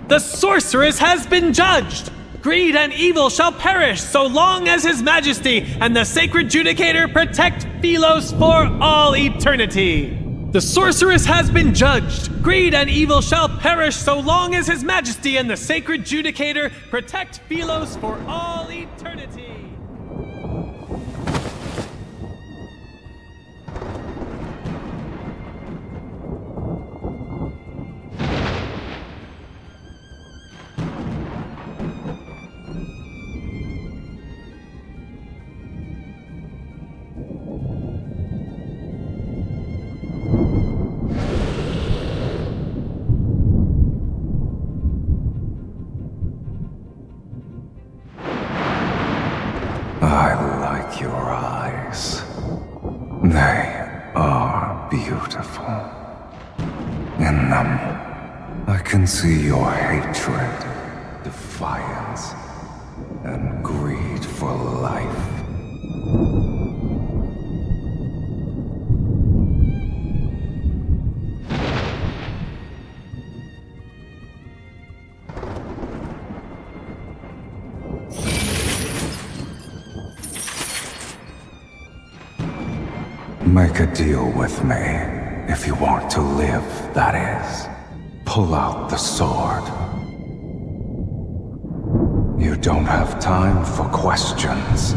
The sorceress has been judged! Greed and evil shall perish so long as His Majesty and the Sacred Judicator protect Sylus for all eternity! The sorceress has been judged! Greed and evil shall perish so long as His Majesty and the Sacred Judicator protect Sylus for all eternity! I like your eyes. They are beautiful. In them, I can see your hatred, defiance, and greed for life. Make a deal with me, if you want to live, that is. Pull out the sword. You don't have time for questions.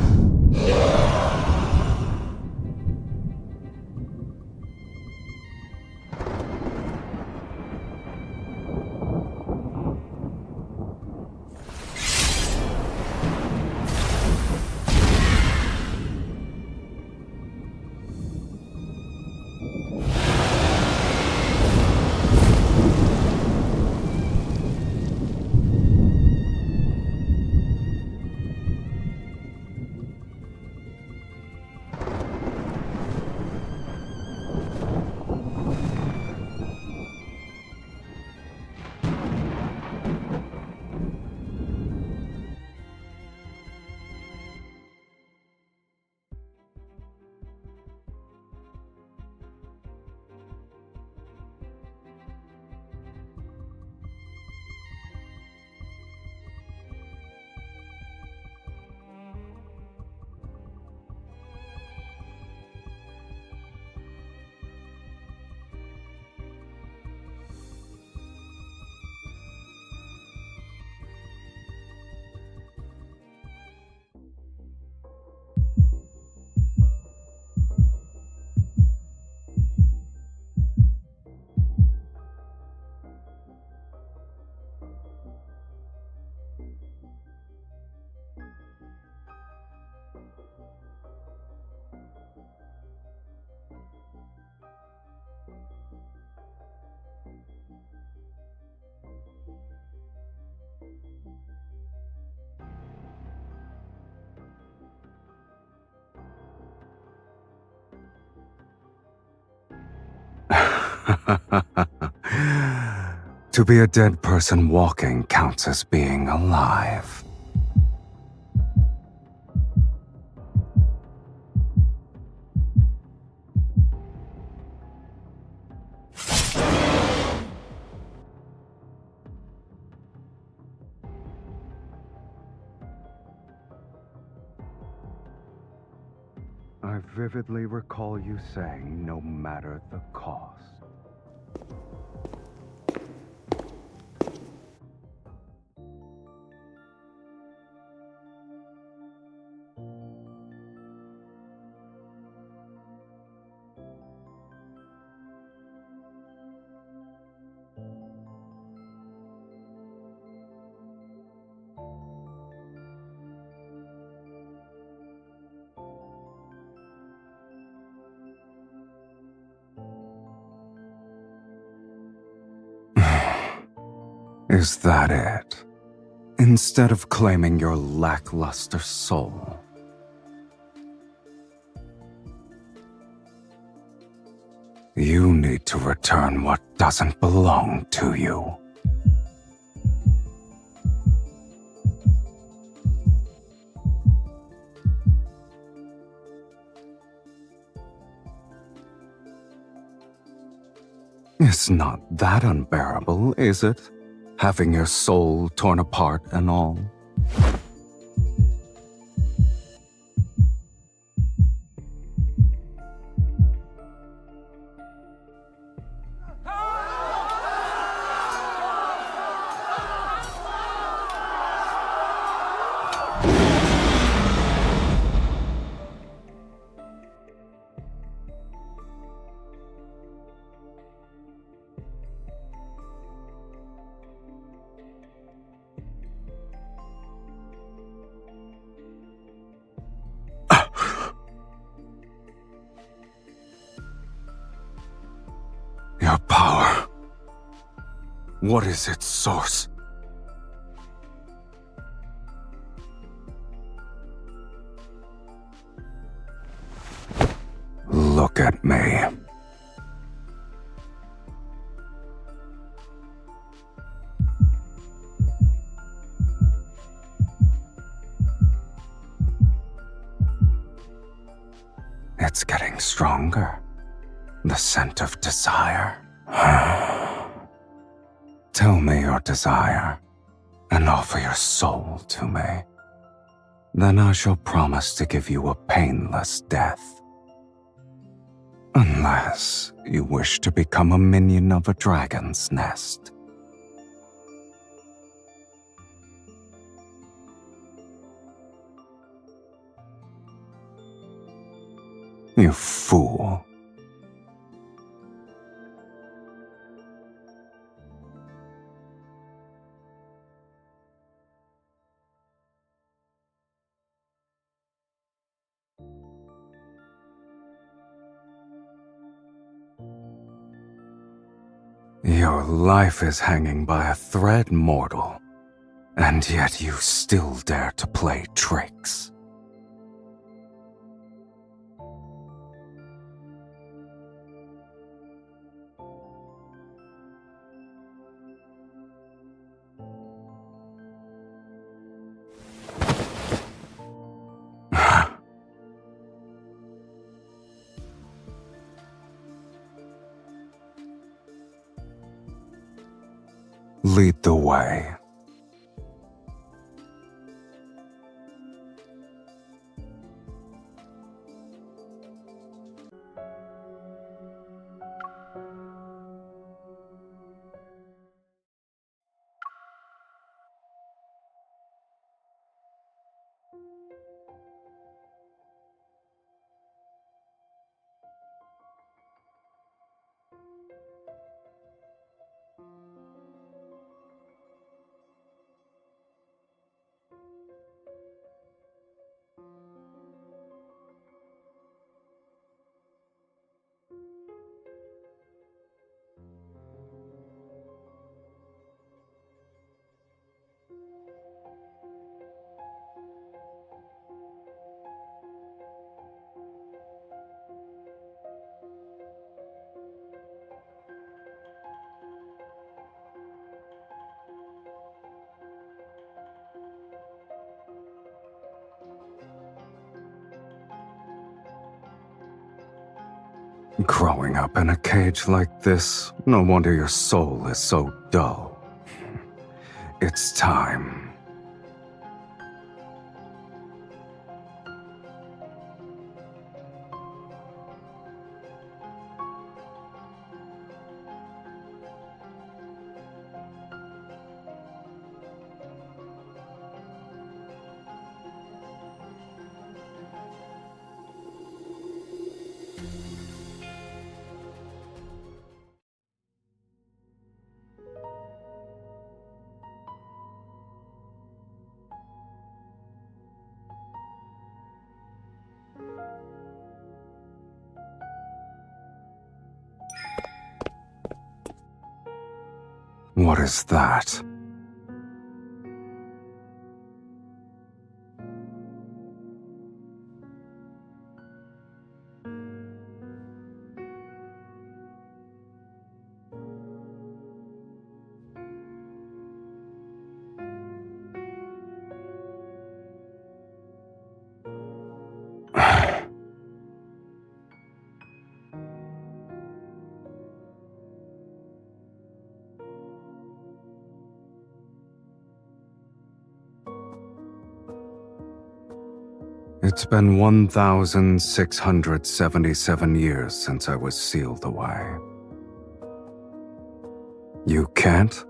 To be a dead person walking counts as being alive. I vividly recall you saying, no matter the cost. Is that it? Instead of claiming your lackluster soul. You need to return what doesn't belong to you. It's not that unbearable, is it? having your soul torn apart and all. Your power. What is its source? Look at me. It's getting stronger. The scent of desire. Tell me your desire, and offer your soul to me. Then I shall promise to give you a painless death. Unless you wish to become a minion of a dragon's nest. You fool. Your life is hanging by a thread, mortal, and yet you still dare to play tricks. Lead the way. Growing up in a cage like this, no wonder your soul is so dull. It's time. What is that? It's been 1,677 years since I was sealed away. You can't?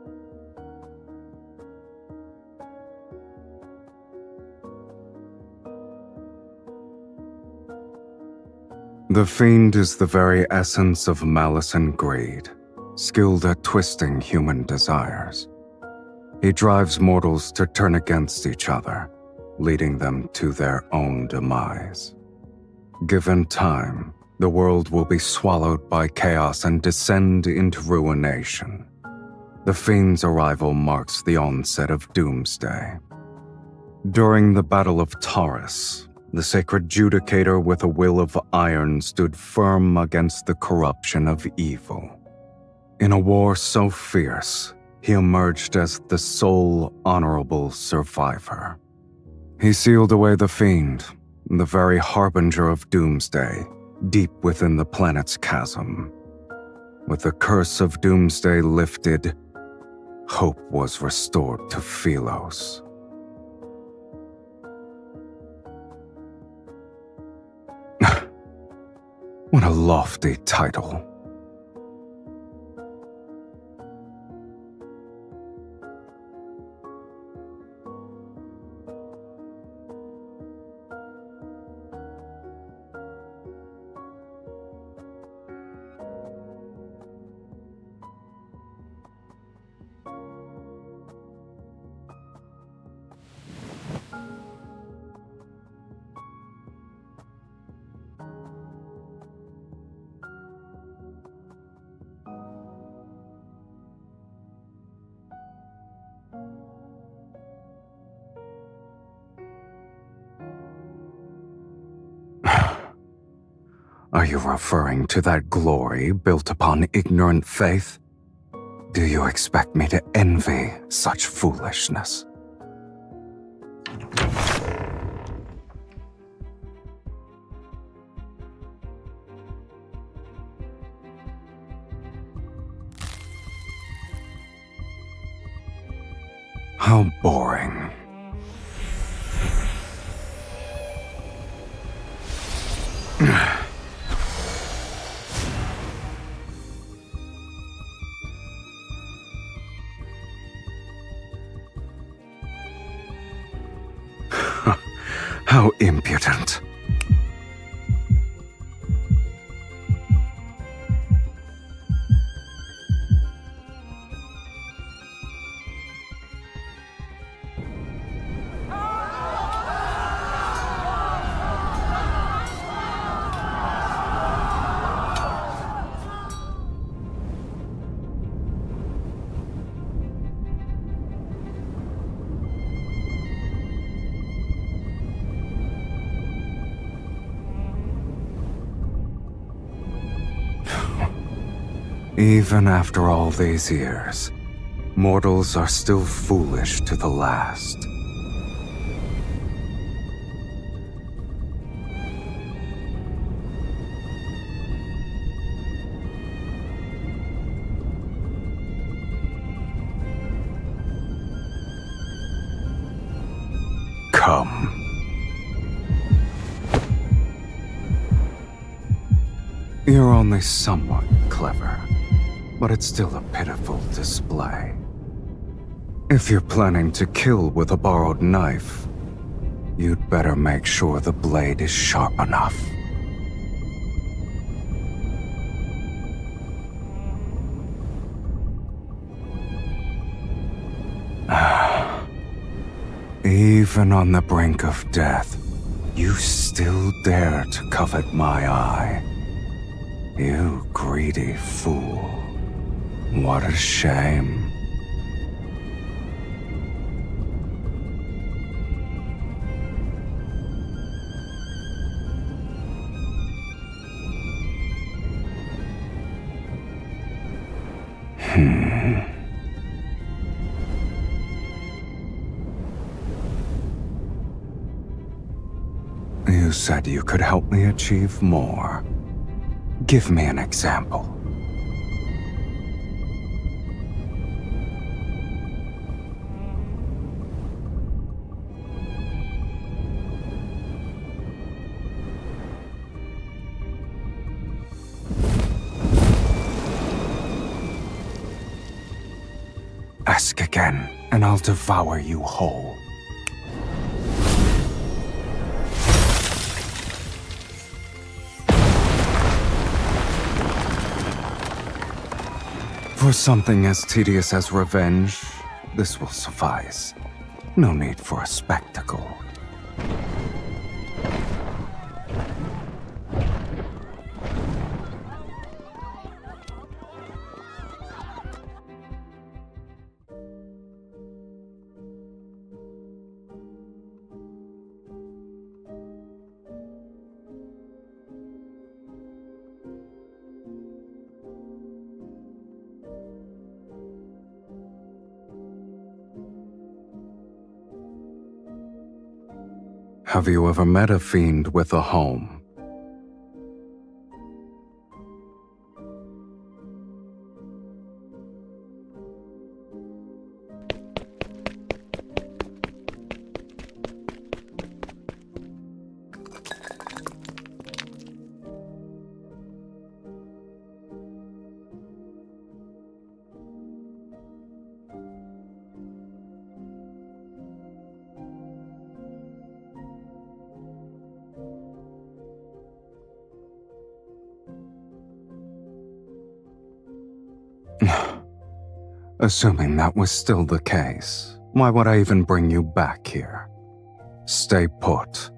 The Fiend is the very essence of malice and greed, skilled at twisting human desires. He drives mortals to turn against each other, leading them to their own demise. Given time, the world will be swallowed by chaos and descend into ruination. The Fiend's arrival marks the onset of Doomsday. During the Battle of Taurus, the sacred judicator with a will of iron stood firm against the corruption of evil. In a war so fierce, he emerged as the sole honorable survivor. He sealed away the Fiend, the very harbinger of Doomsday, deep within the planet's chasm. With the curse of Doomsday lifted, hope was restored to Sylus. What a lofty title. Are you referring to that glory built upon ignorant faith? Do you expect me to envy such foolishness? How boring. How impudent. Even after all these years, mortals are still foolish to the last. Come. You're only somewhat clever, but it's still a pitiful display. If you're planning to kill with a borrowed knife, you'd better make sure the blade is sharp enough. Even on the brink of death, you still dare to covet my eye. You greedy fool. What a shame. You said you could help me achieve more. Give me an example. again, and I'll devour you whole. For something as tedious as revenge, this will suffice. No need for a spectacle. Have you ever met a fiend with a home? Assuming that was still the case, why would I even bring you back here? Stay put.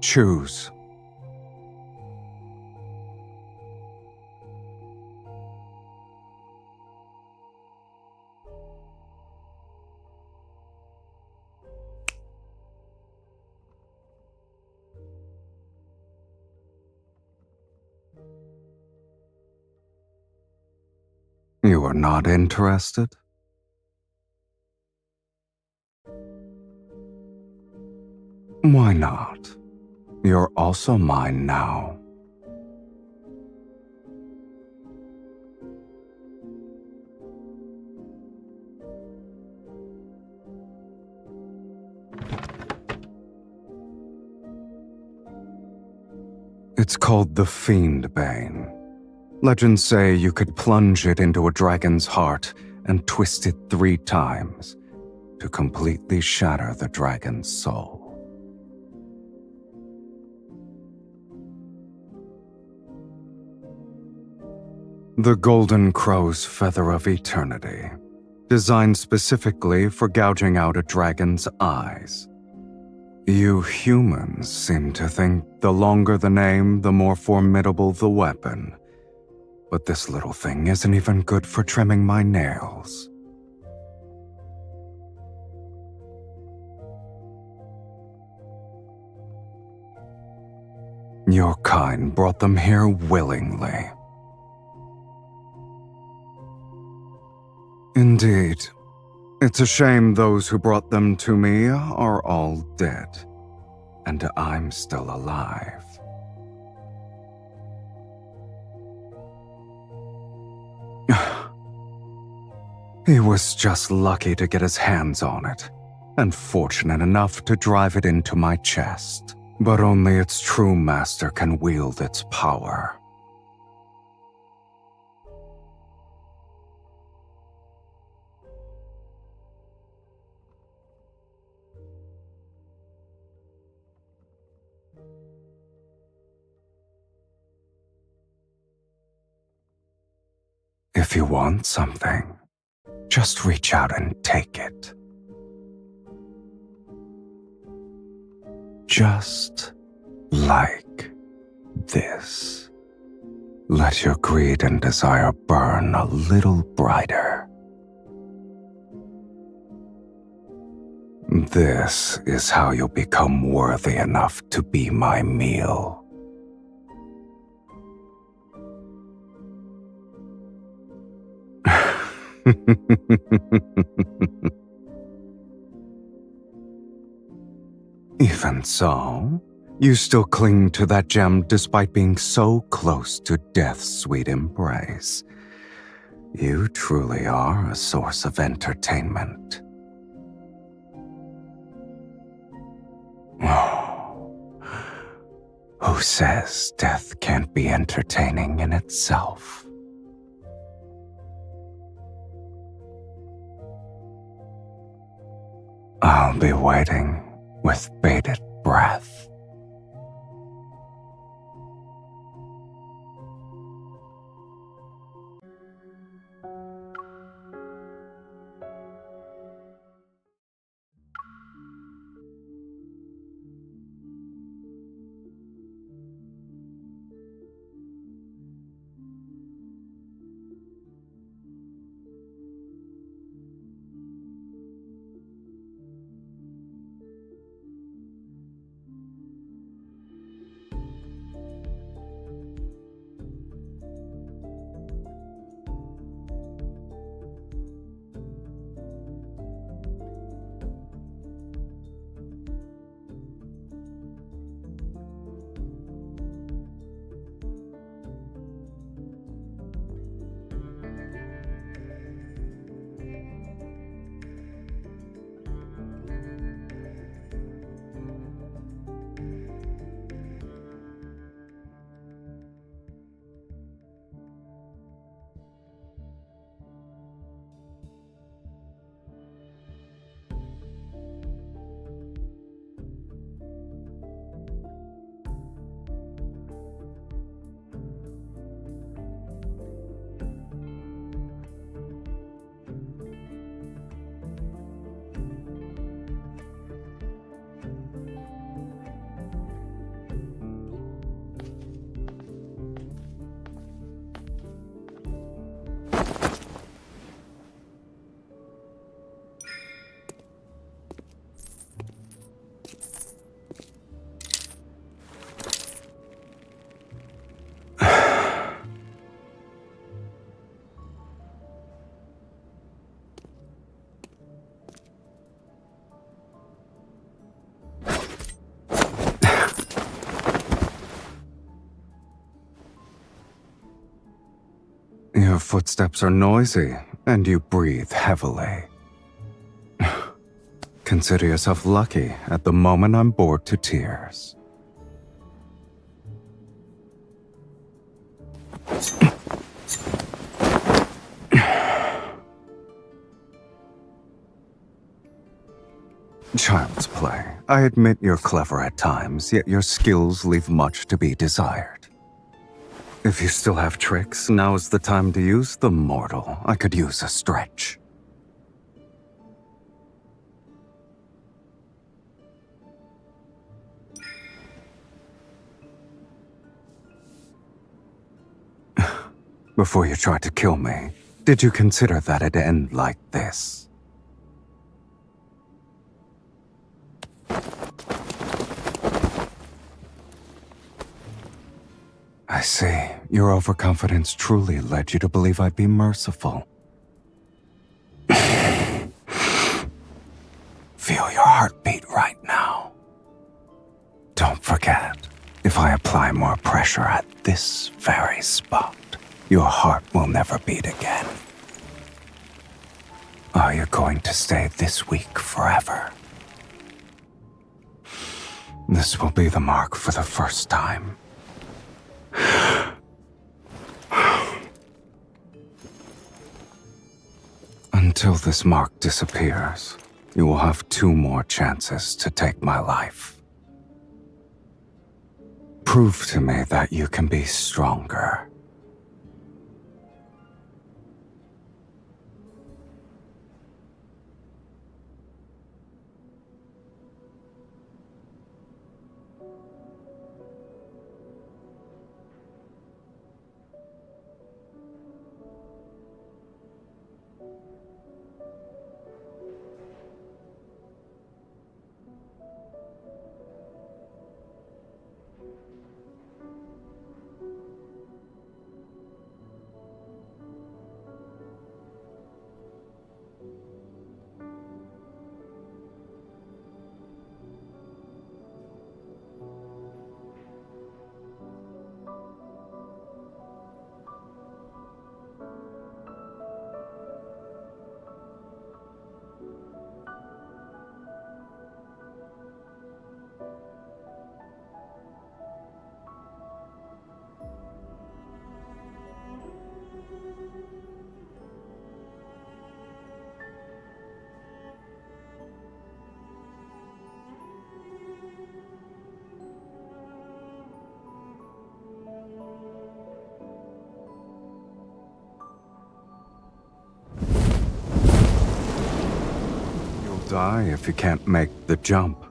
Choose. You are not interested? Why not? You're also mine now. It's called the Fiend Bane. Legends say you could plunge it into a dragon's heart and twist it 3 times to completely shatter the dragon's soul. The Golden Crow's Feather of Eternity, designed specifically for gouging out a dragon's eyes. You humans seem to think the longer the name, the more formidable the weapon. But this little thing isn't even good for trimming my nails. Your kind brought them here willingly. Indeed. It's a shame those who brought them to me are all dead, and I'm still alive. He was just lucky to get his hands on it, and fortunate enough to drive it into my chest. But only its true master can wield its power. If you want something, just reach out and take it. Just like this. Let your greed and desire burn a little brighter. This is how you'll become worthy enough to be my meal. Even so, You still cling to that gem despite being so close to death's sweet embrace. You truly are a source of entertainment. Who says death can't be entertaining in itself? I'll be waiting with bated breath. Your footsteps are noisy, and you breathe heavily. Consider yourself lucky at the moment I'm bored to tears. Child's play. I admit you're clever at times, yet your skills leave much to be desired. If you still have tricks, now is the time to use them, mortal. I could use a stretch. Before you tried to kill me, did you consider that it'd end like this? I see. Your overconfidence truly led you to believe I'd be merciful. Feel your heartbeat right now. Don't forget, if I apply more pressure at this very spot, your heart will never beat again. Are you going to stay this weak forever? This will be the mark for the first time. Until this mark disappears, you will have 2 more chances to take my life. Prove to me that you can be stronger. Die if you can't make the jump.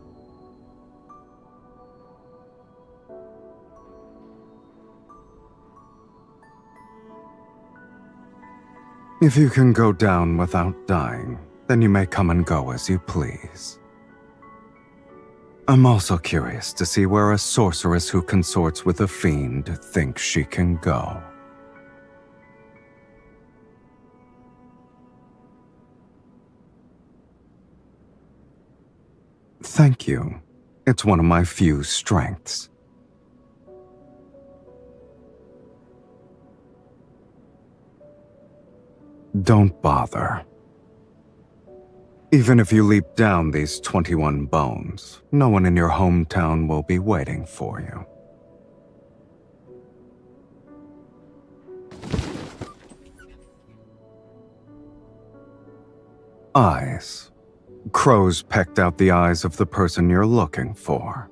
If you can go down without dying, then you may come and go as you please. I'm also curious to see where a sorceress who consorts with a fiend thinks she can go. Thank you. It's one of my few strengths. Don't bother. Even if you leap down these 21 bones, no one in your hometown will be waiting for you. Eyes. Crows pecked out the eyes of the person you're looking for.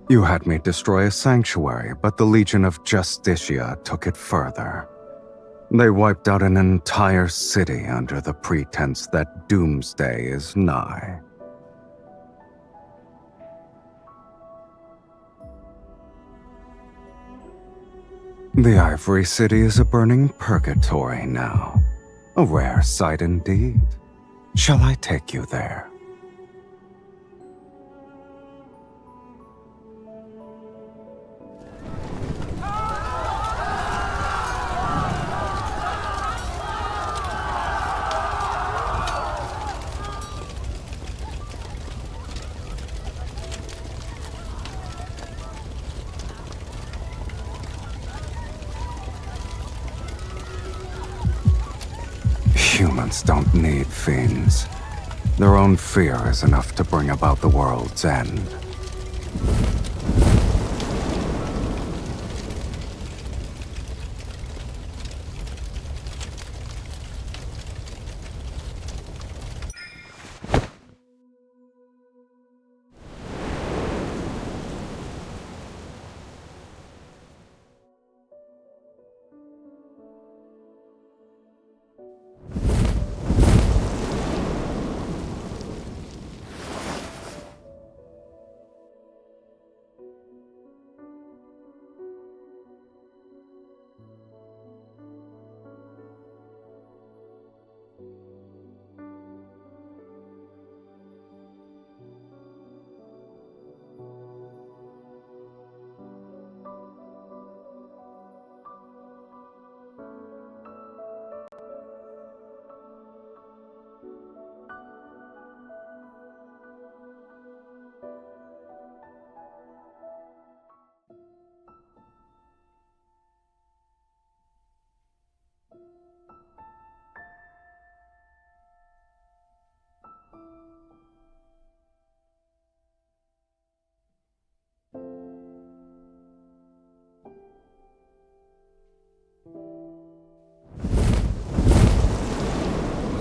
You had me destroy a sanctuary, but the Legion of Justicia took it further. They wiped out an entire city under the pretense that doomsday is nigh. The Ivory City is a burning purgatory now. A rare sight indeed. Shall I take you there? Humans don't need fiends. Their own fear is enough to bring about the world's end.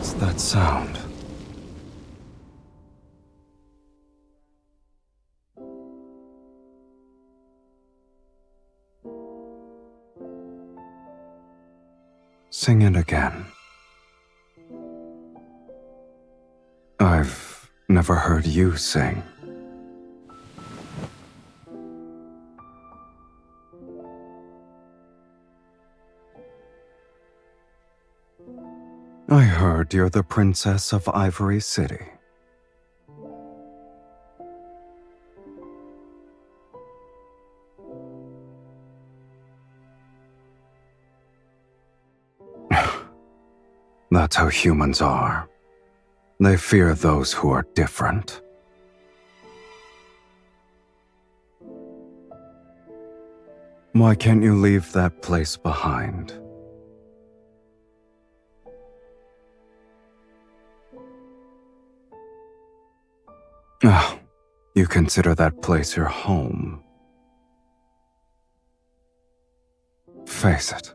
What's that sound? Sing it again. I've never heard you sing. I heard you're the princess of Ivory City. That's how humans are. They fear those who are different. Why can't you leave that place behind? Oh, you consider that place your home. Face it.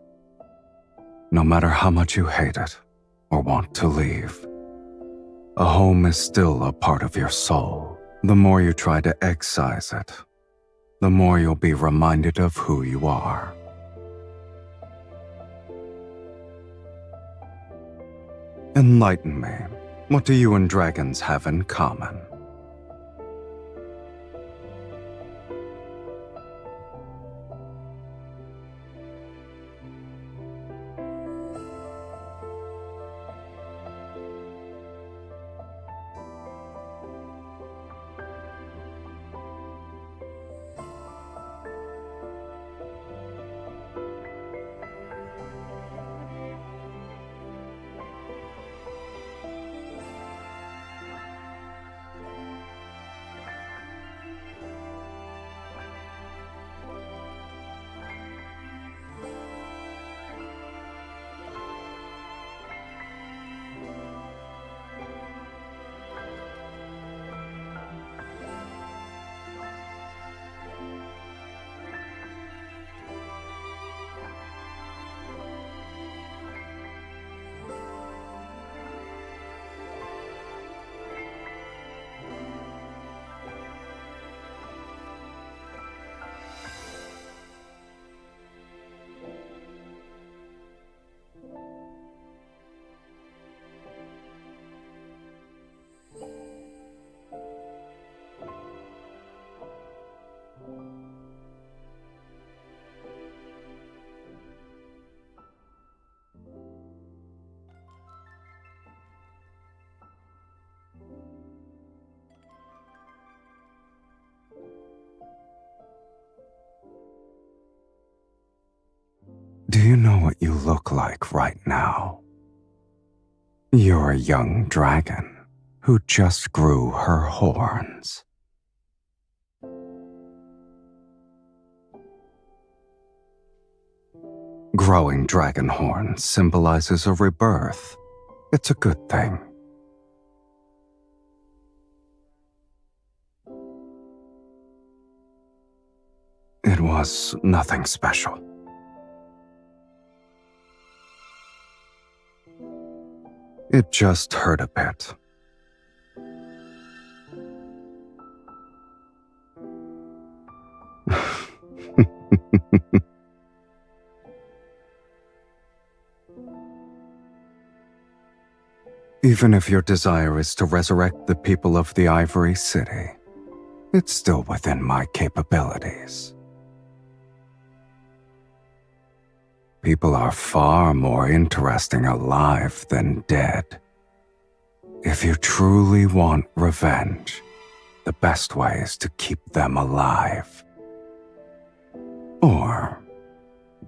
No matter how much you hate it or want to leave, a home is still a part of your soul. The more you try to excise it, the more you'll be reminded of who you are. Enlighten me. What do you and dragons have in common? Do you know what you look like right now? You're a young dragon who just grew her horns. Growing dragon horns symbolizes a rebirth. It's a good thing. It was nothing special. It just hurt a bit. Even if your desire is to resurrect the people of the Ivory City, it's still within my capabilities. People are far more interesting alive than dead. If you truly want revenge, the best way is to keep them alive. Or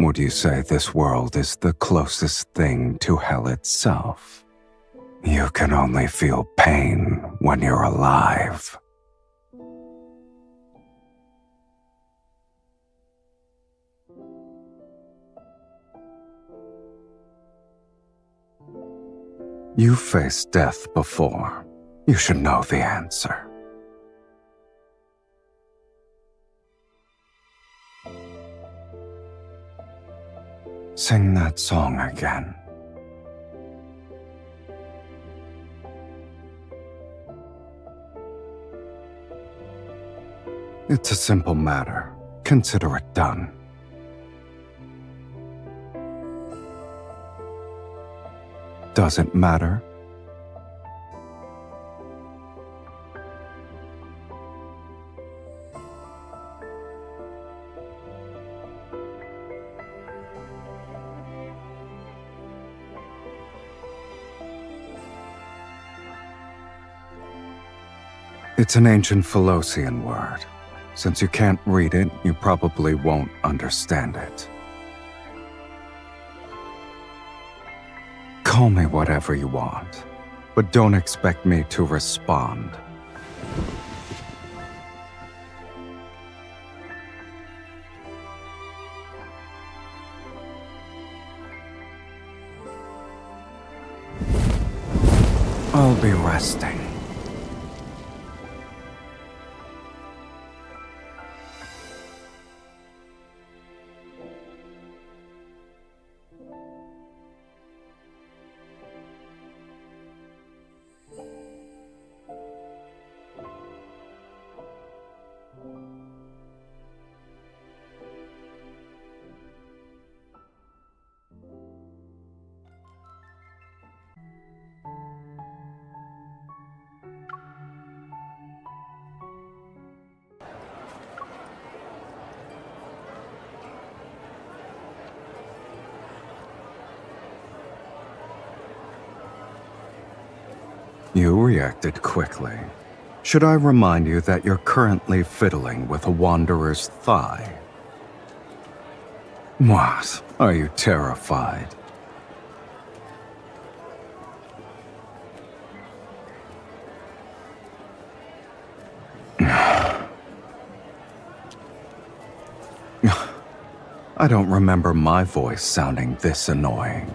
would you say this world is the closest thing to hell itself? You can only feel pain when you're alive. You've faced death before. You should know the answer. Sing that song again. It's a simple matter. Consider it done. Does it matter? It's an ancient Philosian word. Since you can't read it, you probably won't understand it. Call me whatever you want, but don't expect me to respond. I'll be resting. You reacted quickly. Should I remind you that you're currently fiddling with a wanderer's thigh? What? Are you terrified? I don't remember my voice sounding this annoying.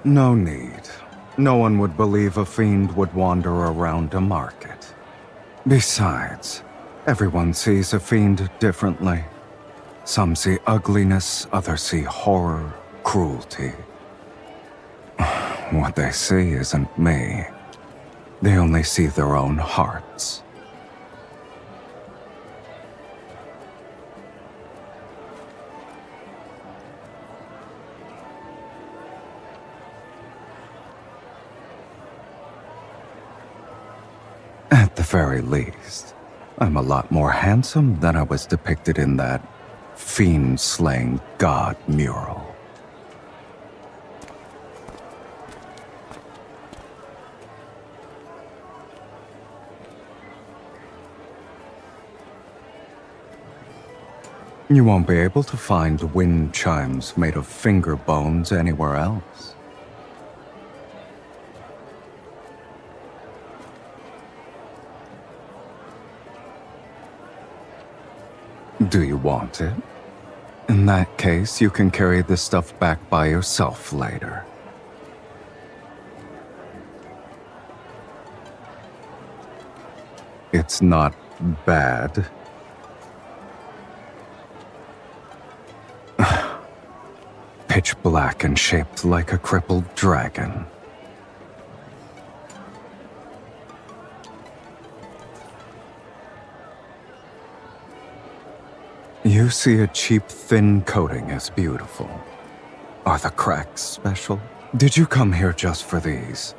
No need. No one would believe a fiend would wander around a market. Besides, everyone sees a fiend differently. Some see ugliness, others see horror, cruelty. What they see isn't me. They only see their own hearts. At the very least, I'm a lot more handsome than I was depicted in that fiend-slaying god mural. You won't be able to find wind chimes made of finger bones anywhere else. Do you want it? In that case, you can carry this stuff back by yourself later. It's not bad. Pitch black and shaped like a crippled dragon. You see a cheap, thin coating as beautiful. Are the cracks special? Did you come here just for these?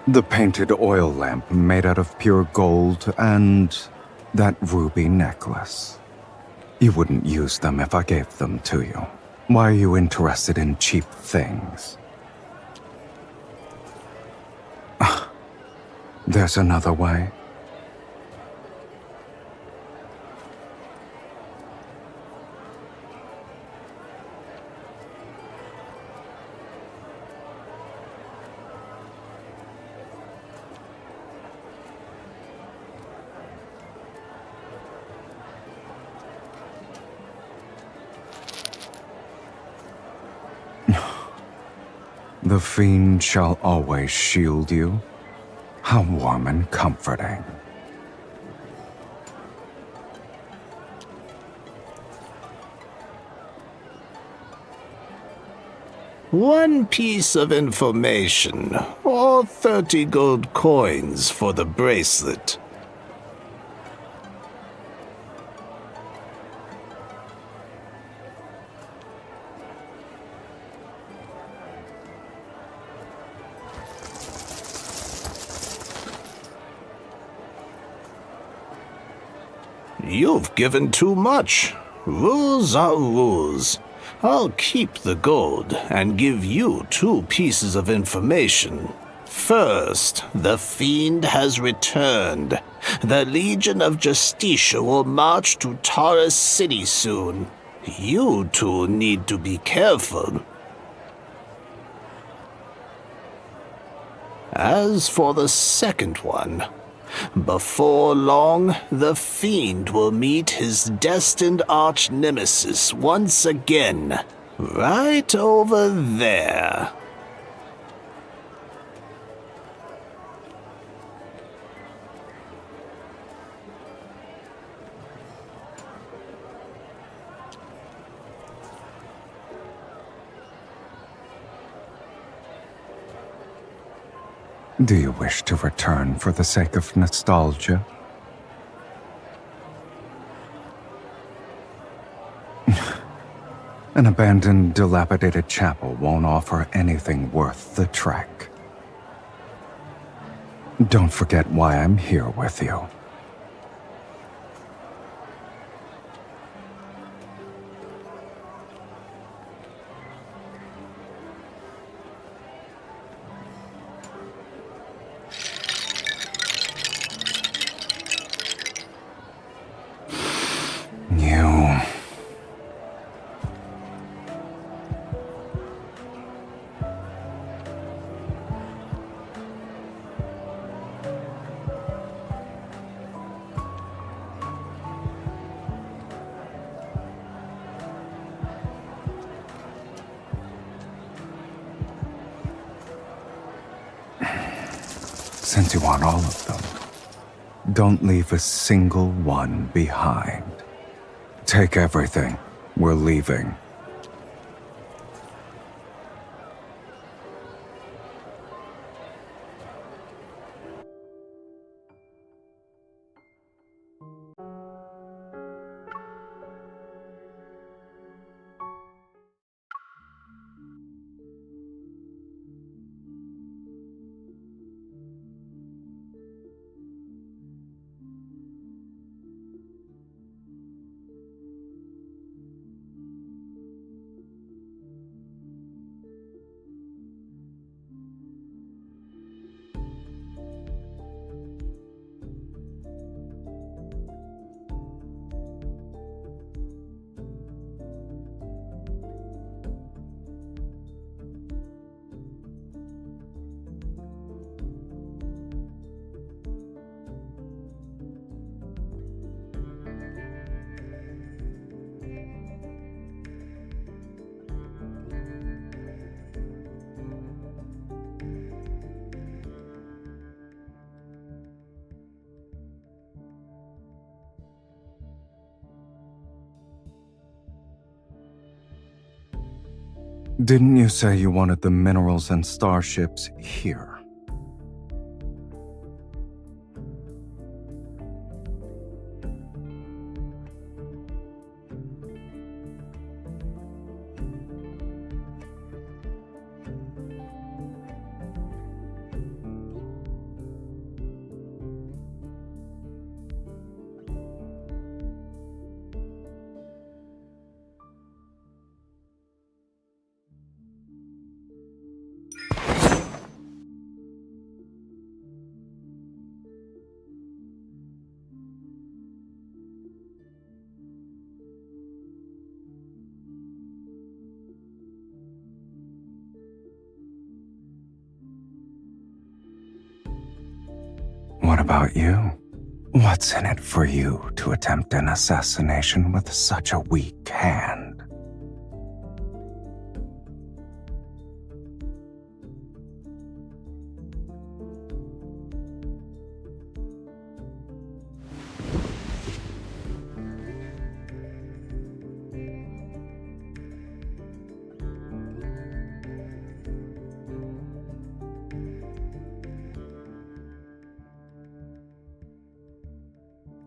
The painted oil lamp made out of pure gold and that ruby necklace. You wouldn't use them if I gave them to you. Why are you interested in cheap things? There's another way. The fiend shall always shield you. How warm and comforting. One piece of information, or 30 gold coins for the bracelet. You've given too much. Rules are rules. I'll keep the gold and give you 2 pieces of information. First, the fiend has returned. The Legion of Justicia will march to Taurus City soon. You 2 need to be careful. As for the second one, before long, the fiend will meet his destined arch-nemesis once again, right over there. Do you wish to return for the sake of nostalgia? An abandoned, dilapidated chapel won't offer anything worth the trek. Don't forget why I'm here with you. You... Since you want all of them, don't leave a single one behind. Take everything. We're leaving. Didn't you say you wanted the minerals and starships here? What about you? What's in it for you to attempt an assassination with such a weak hand?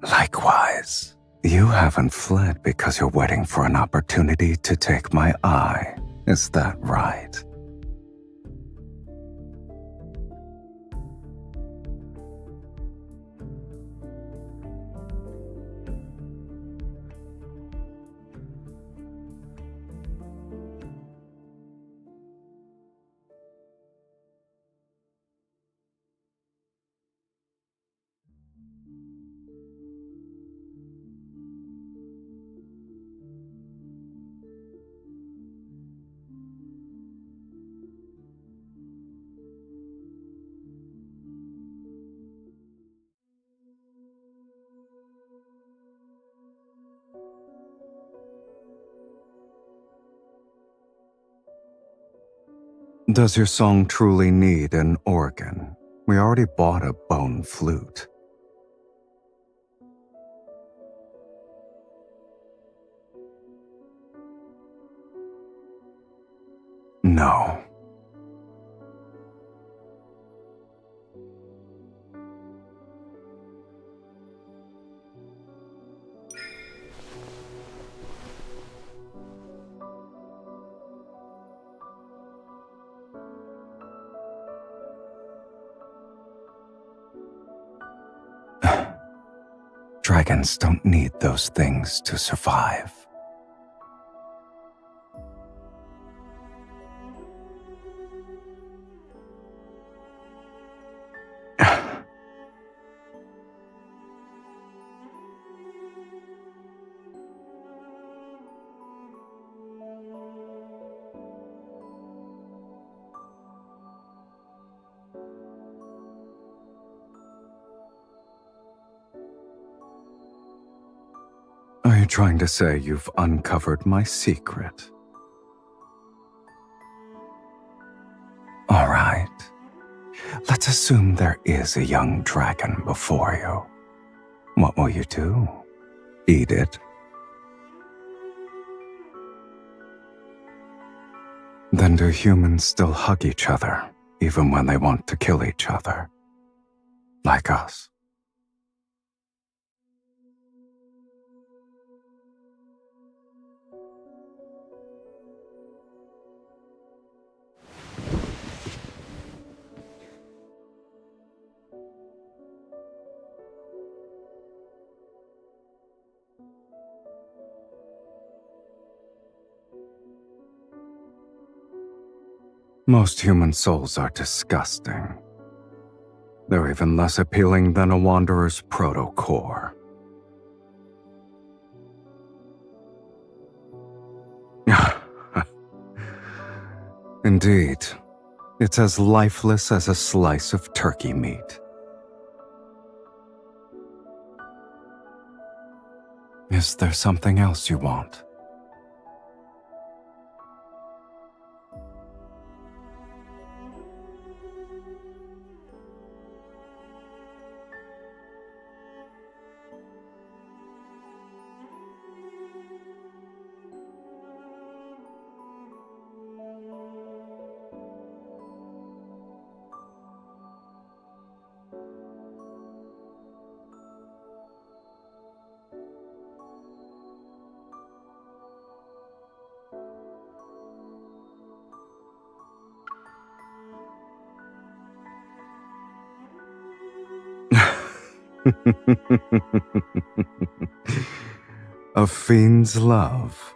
Likewise, you haven't fled because you're waiting for an opportunity to take my eye. Is that right? Does your song truly need an organ? We already bought a bone flute. No. Dragons don't need those things to survive. Are you trying to say you've uncovered my secret? All right. Let's assume there is a young dragon before you. What will you do? Eat it? Then do humans still hug each other, even when they want to kill each other? Like us? Most human souls are disgusting. They're even less appealing than a wanderer's proto-core. Indeed, it's as lifeless as a slice of turkey meat. Is there something else you want? A fiend's love.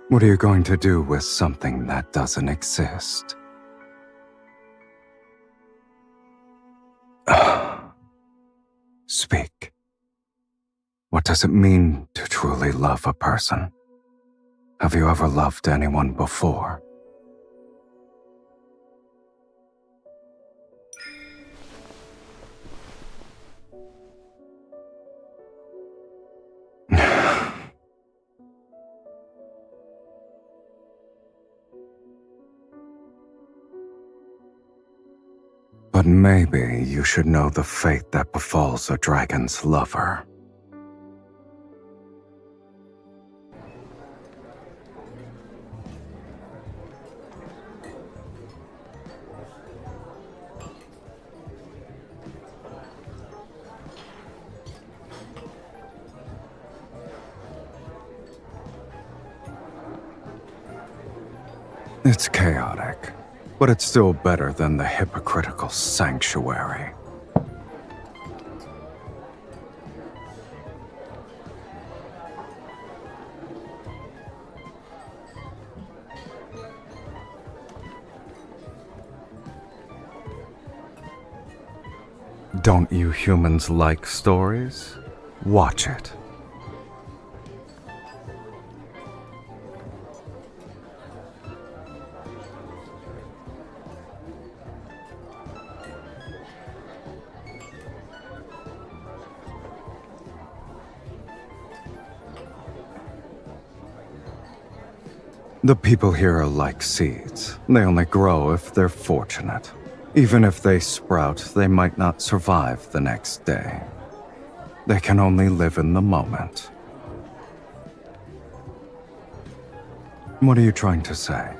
What are you going to do with something that doesn't exist? Speak. What does it mean to truly love a person? Have you ever loved anyone before? But maybe you should know the fate that befalls a dragon's lover. It's chaotic, but it's still better than the hypocritical sanctuary. Don't you humans like stories? Watch it. The people here are like seeds. They only grow if they're fortunate. Even if they sprout, they might not survive the next day. They can only live in the moment. What are you trying to say?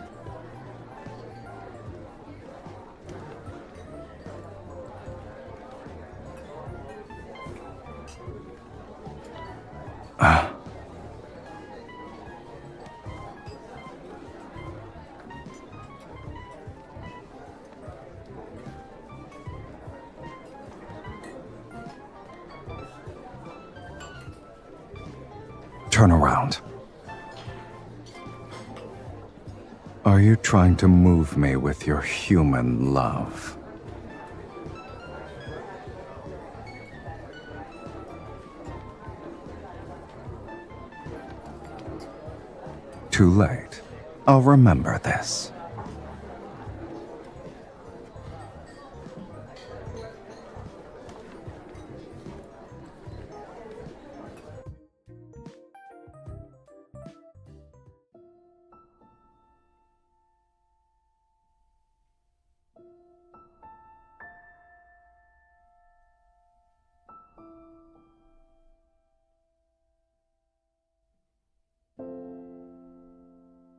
Turn around. Are you trying to move me with your human love? Too late. I'll remember this.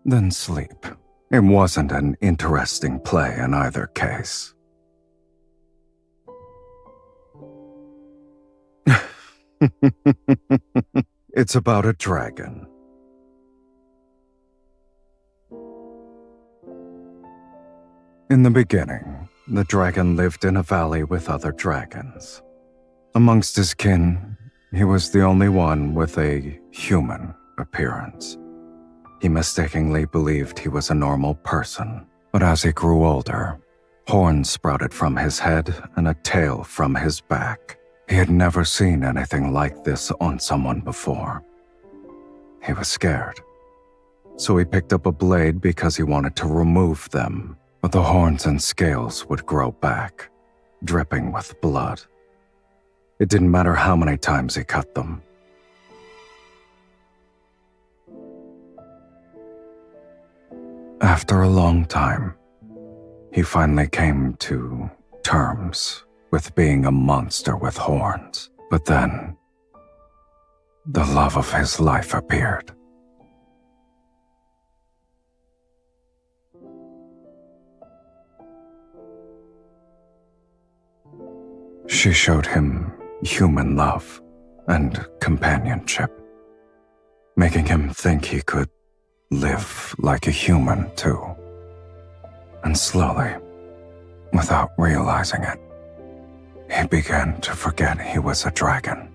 Then sleep. It wasn't an interesting play in either case. It's about a dragon. In the beginning, the dragon lived in a valley with other dragons. Amongst his kin, he was the only one with a human appearance. He mistakenly believed he was a normal person, but as he grew older, horns sprouted from his head and a tail from his back. He had never seen anything like this on someone before. He was scared, so he picked up a blade because he wanted to remove them, but the horns and scales would grow back, dripping with blood. It didn't matter how many times he cut them. After a long time, he finally came to terms with being a monster with horns. But then, the love of his life appeared. She showed him human love and companionship, making him think he could live like a human too. And slowly, without realizing it, he began to forget he was a dragon.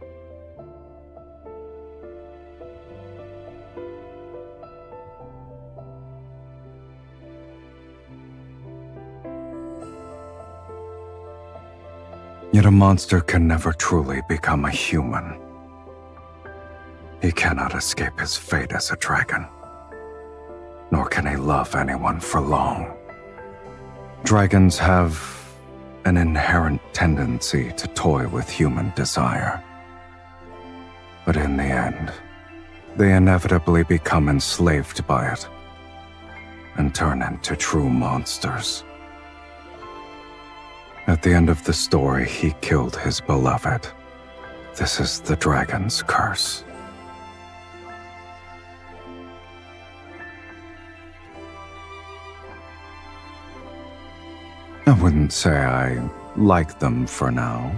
Yet a monster can never truly become a human. He cannot escape his fate as a dragon, nor can he love anyone for long. Dragons have an inherent tendency to toy with human desire. But in the end, they inevitably become enslaved by it and turn into true monsters. At the end of the story, he killed his beloved. This is the dragon's curse. I wouldn't say I like them for now.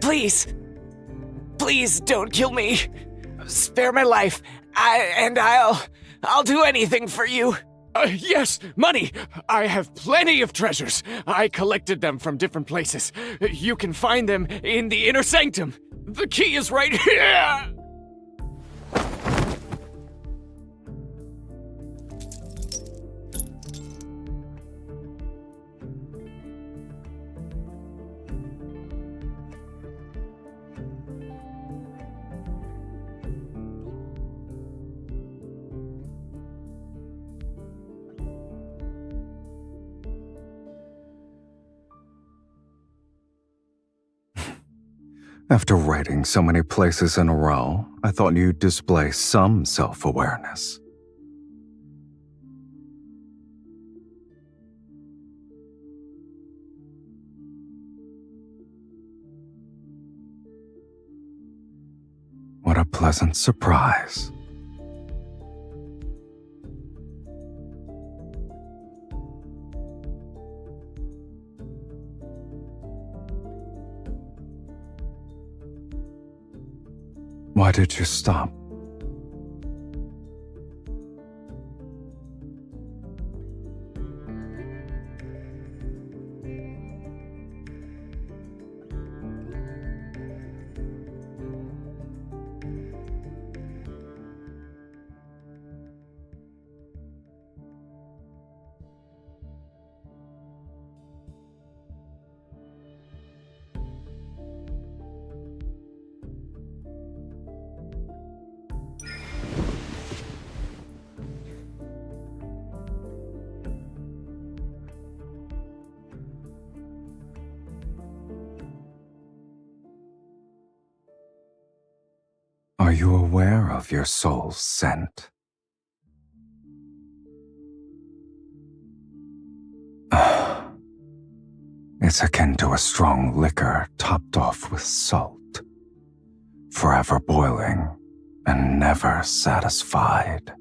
Please! Please don't kill me! Spare my life, I'll do anything for you! Yes, money! I have plenty of treasures. I collected them from different places. You can find them in the inner sanctum. The key is right here! After raiding so many places in a row, I thought you'd display some self-awareness. What a pleasant surprise. Why did you stop? Are you aware of your soul's scent? It's akin to a strong liquor topped off with salt, forever boiling and never satisfied.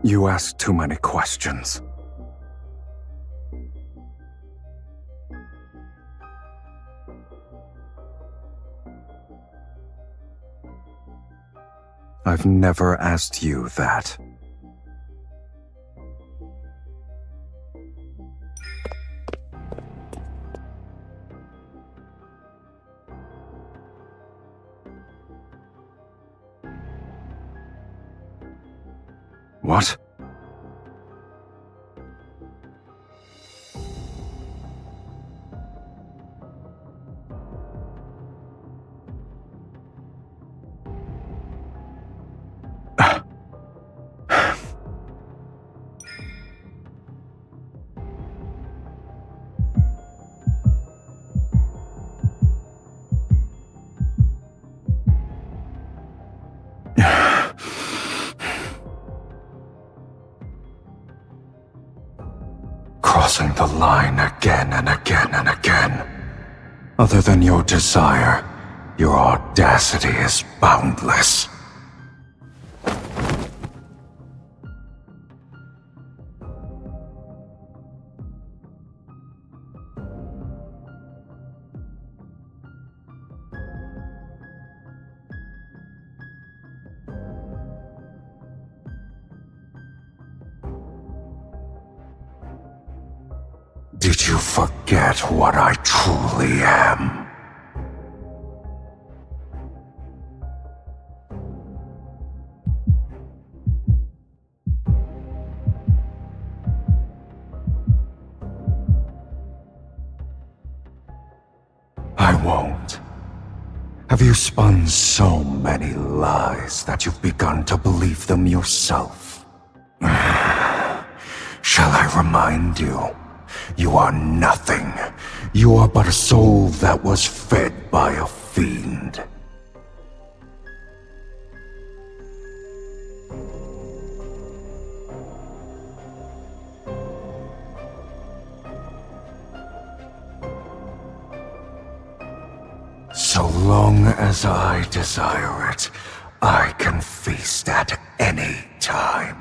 You ask too many questions. I've never asked you that. What? Crossing the line again and again and again. Other than your desire, your audacity is boundless. Did you forget what I truly am? I won't. Have you spun so many lies that you've begun to believe them yourself? Shall I remind you? You are nothing. You are but a soul that was fed by a fiend. So long as I desire it, I can feast at any time.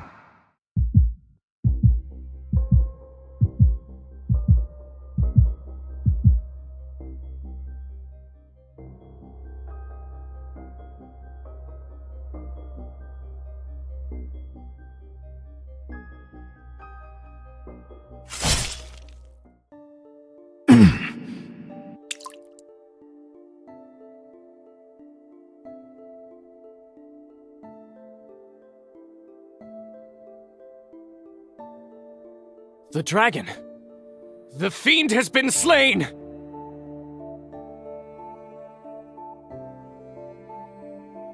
The dragon. The fiend has been slain!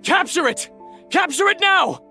Capture it! Capture it now!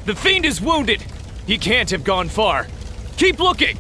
The fiend is wounded! He can't have gone far. Keep looking!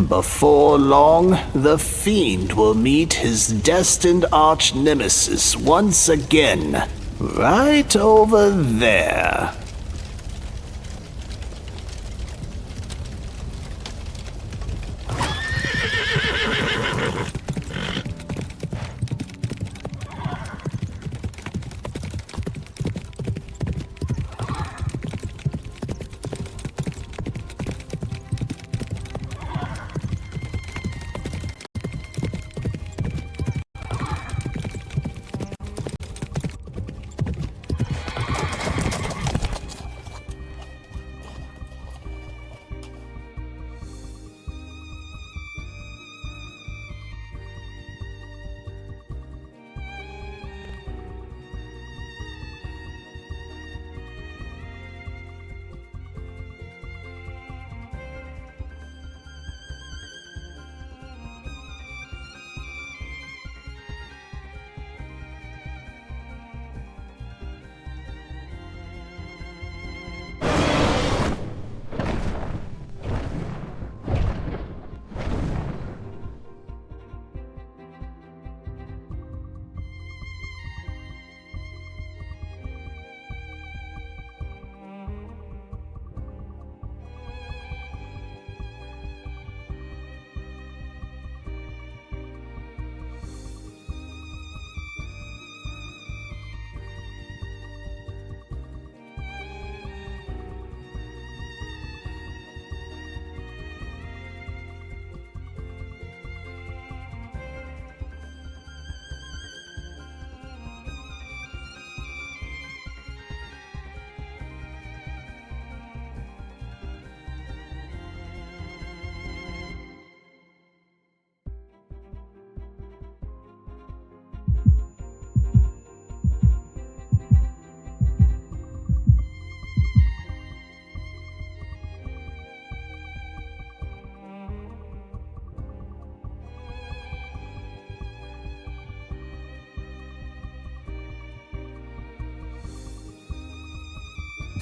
Before long, the fiend will meet his destined arch-nemesis once again, right over there.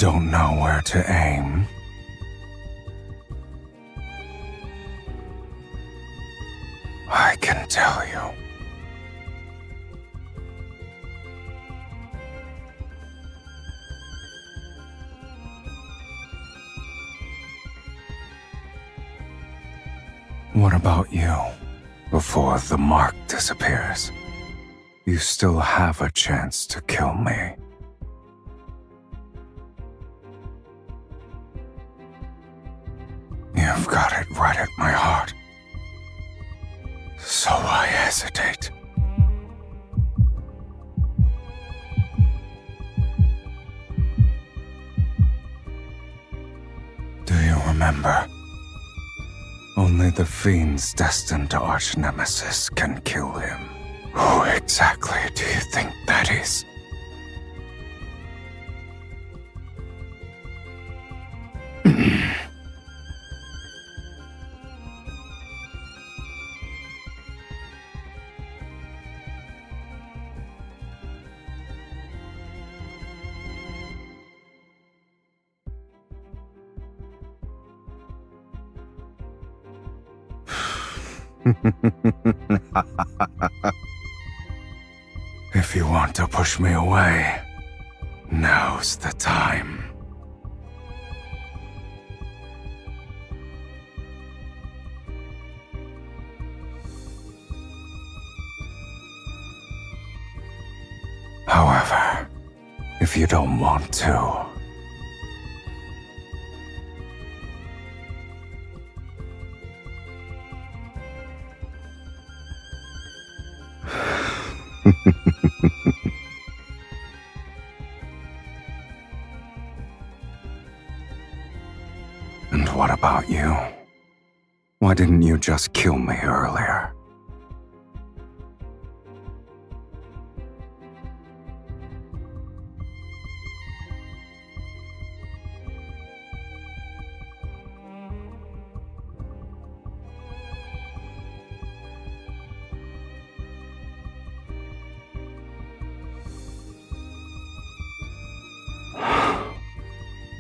don't know where to aim? I can tell you. What about you? Before the mark disappears, you still have a chance to kill me. You've got it right at my heart. So why hesitate? Do you remember? Only the fiend's destined arch-nemesis can kill him. Who exactly do you think that is? If you want to push me away, now's the time. However, if you don't want to, and what about you? Why didn't you just kill me earlier?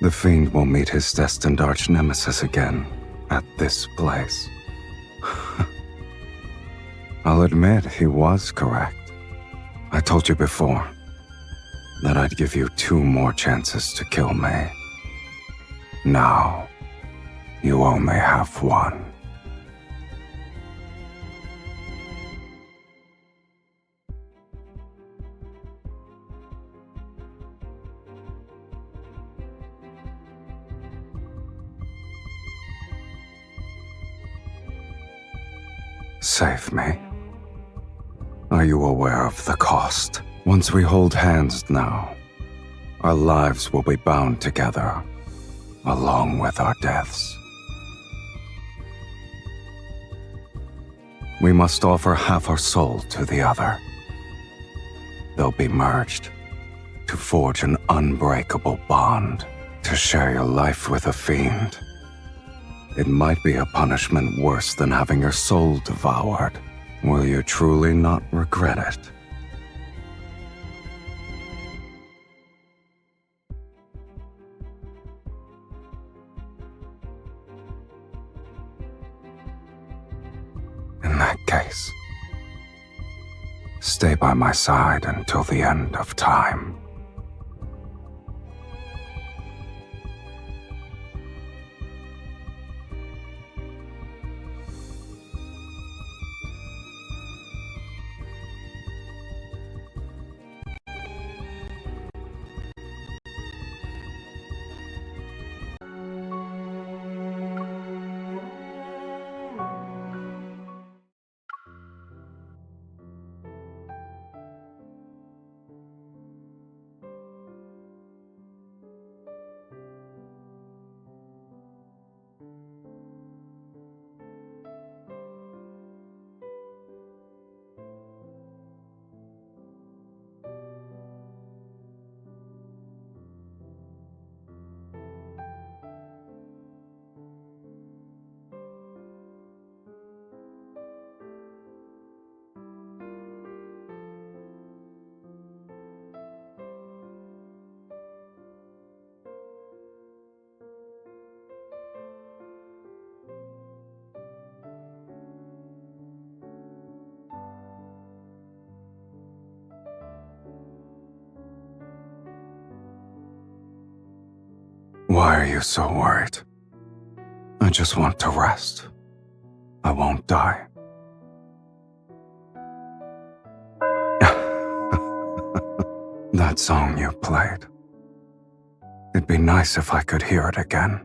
The fiend will meet his destined arch-nemesis again, at this place. I'll admit he was correct. I told you before that I'd give you 2 more chances to kill me. Now, you only have 1. Save me. Are you aware of the cost? Once we hold hands now, our lives will be bound together, along with our deaths. We must offer half our soul to the other. They'll be merged to forge an unbreakable bond, to share your life with a fiend. It might be a punishment worse than having your soul devoured. Will you truly not regret it? In that case, stay by my side until the end of time. Why are you so worried? I just want to rest. I won't die. That song you played. It'd be nice if I could hear it again.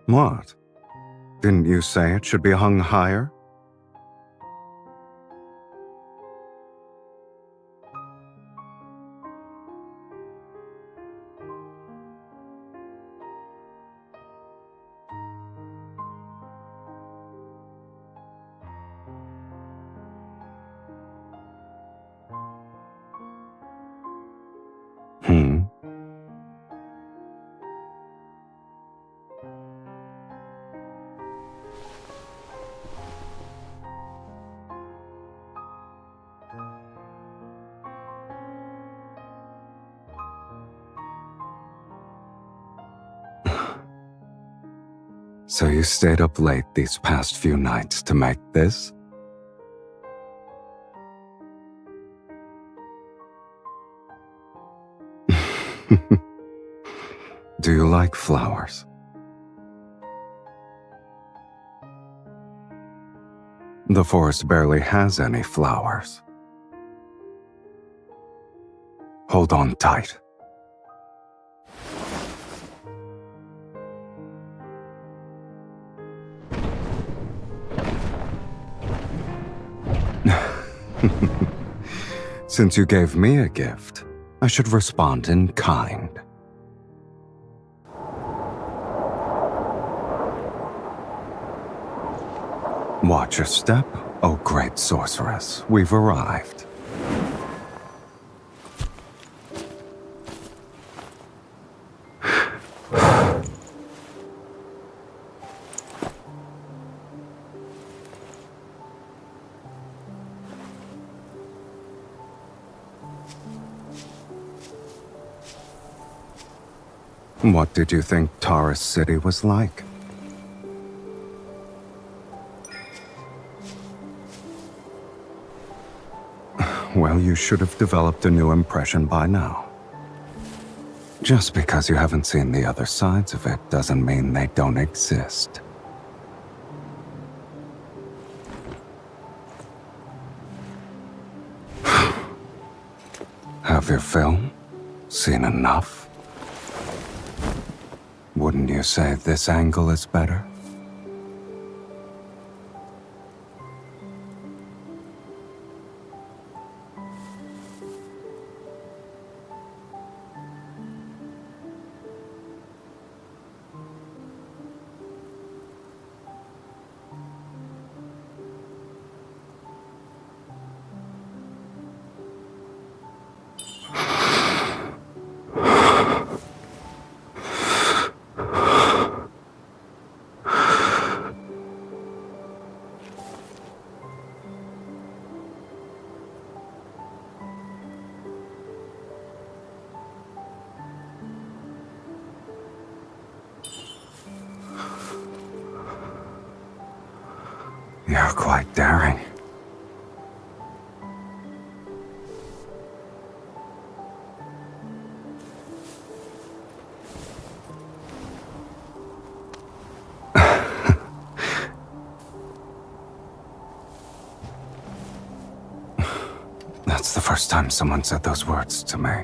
What? Didn't you say it should be hung higher? Hmm? So you stayed up late these past few nights to make this? Do you like flowers? The forest barely has any flowers. Hold on tight. Since you gave me a gift, I should respond in kind. Watch your step, oh great sorceress. We've arrived. What did you think Taurus City was like? Well, you should have developed a new impression by now. Just because you haven't seen the other sides of it doesn't mean they don't exist. Have your film? Seen enough? Wouldn't you say this angle is better? You're quite daring. That's the first time someone said those words to me.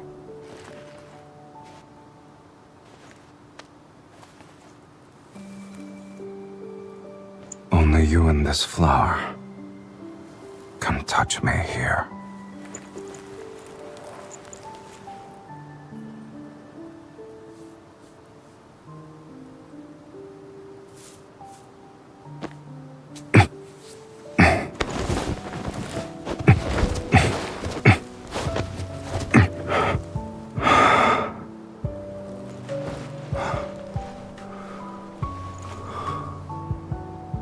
Only you and this flower can touch me here.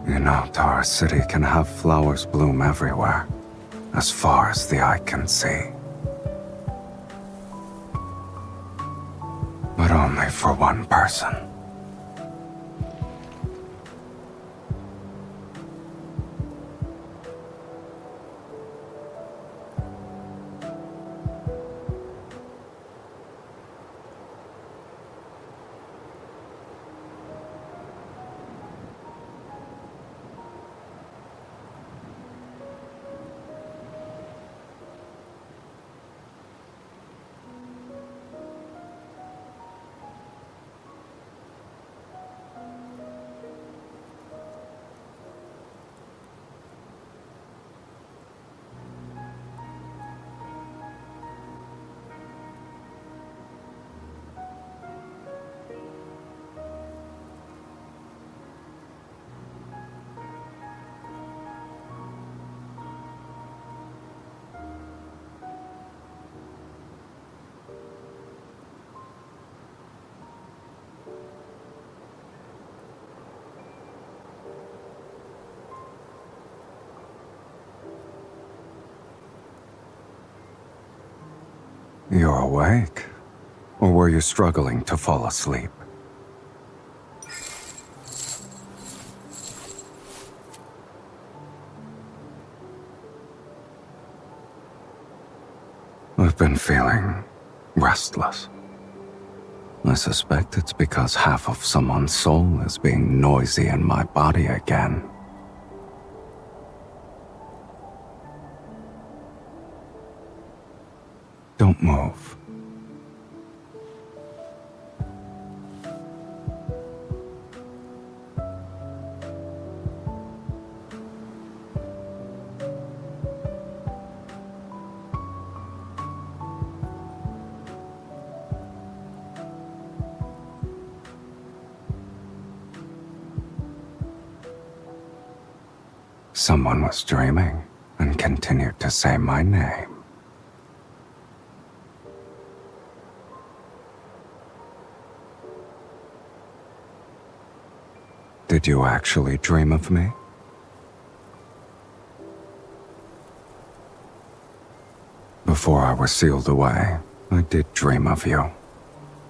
You know, Tara City can have flowers bloom everywhere, as far as the eye can see. But only for one person. You're awake? Or were you struggling to fall asleep? I've been feeling restless. I suspect it's because half of someone's soul is being noisy in my body again. Don't move. Someone was dreaming and continued to say my name. Did you actually dream of me? Before I was sealed away, I did dream of you.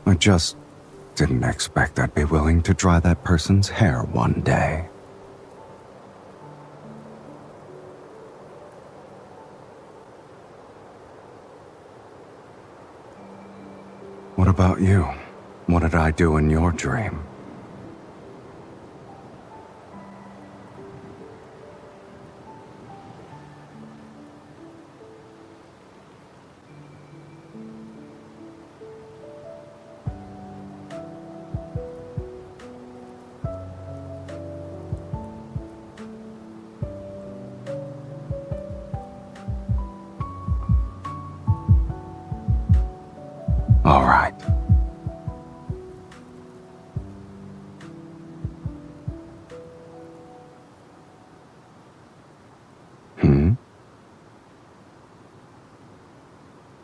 I just didn't expect I'd be willing to dry that person's hair one day. What about you? What did I do in your dream? All right.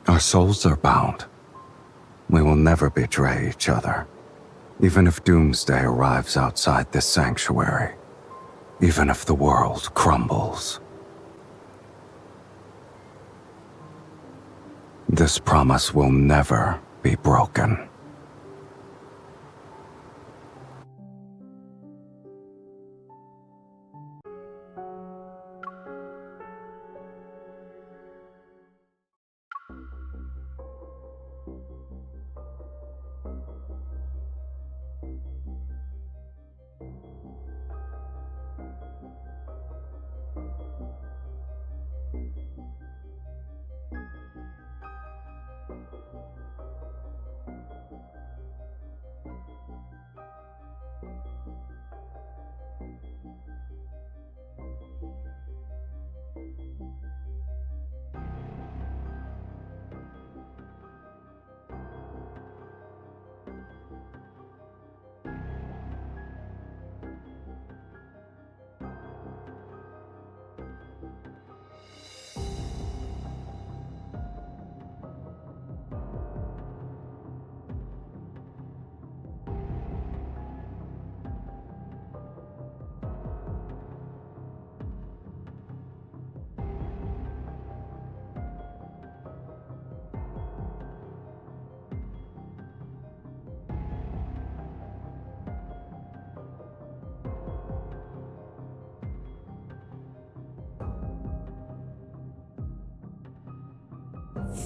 Our souls are bound. We will never betray each other, even if doomsday arrives outside this sanctuary, even if the world crumbles. This promise will never be broken.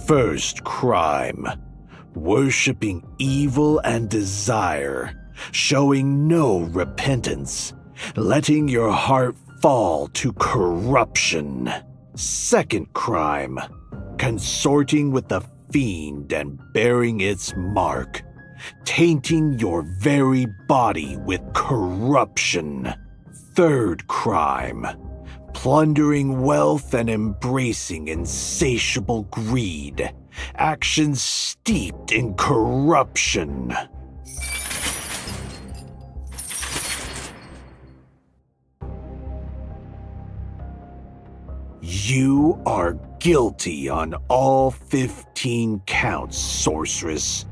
First crime, worshipping evil and desire, showing no repentance, letting your heart fall to corruption. Second crime, consorting with the fiend and bearing its mark, tainting your very body with corruption. Third crime, plundering wealth and embracing insatiable greed, actions steeped in corruption. You are guilty on all 15 counts, sorceress.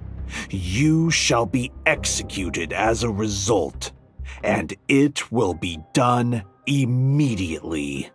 You shall be executed as a result, and it will be done immediately.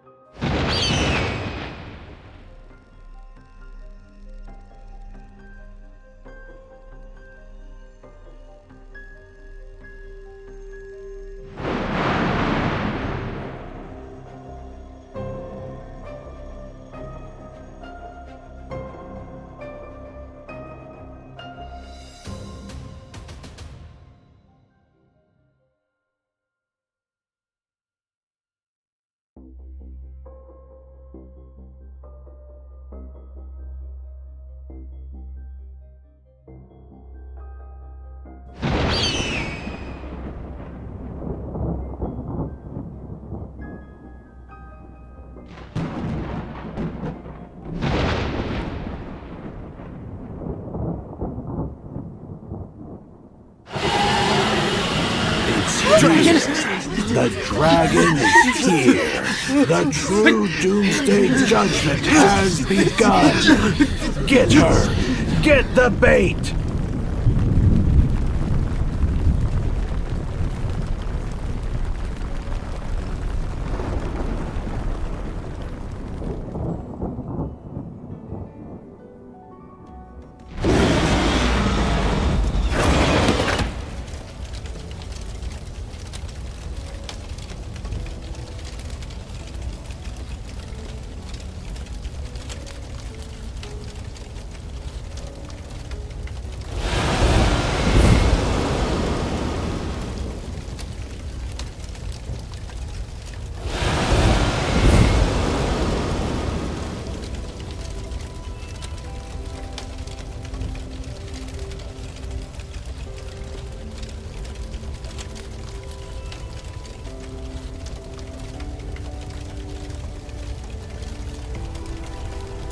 The dragon is here. The true doomsday judgment has begun. Get her. Get the bait.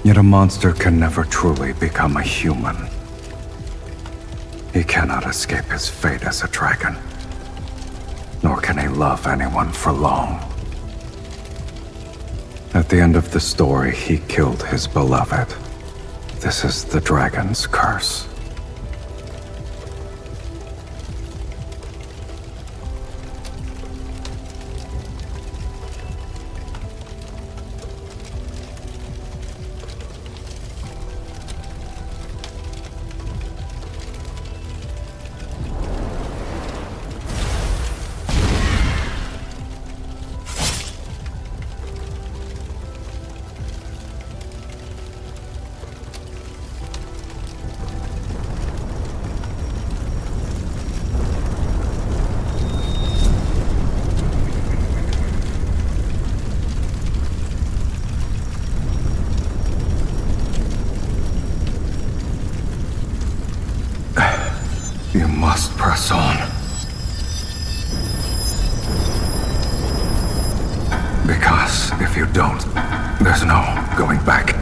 Yet a monster can never truly become a human. He cannot escape his fate as a dragon, nor can he love anyone for long. At the end of the story, he killed his beloved. This is the dragon's curse. You must press on. Because if you don't, there's no going back.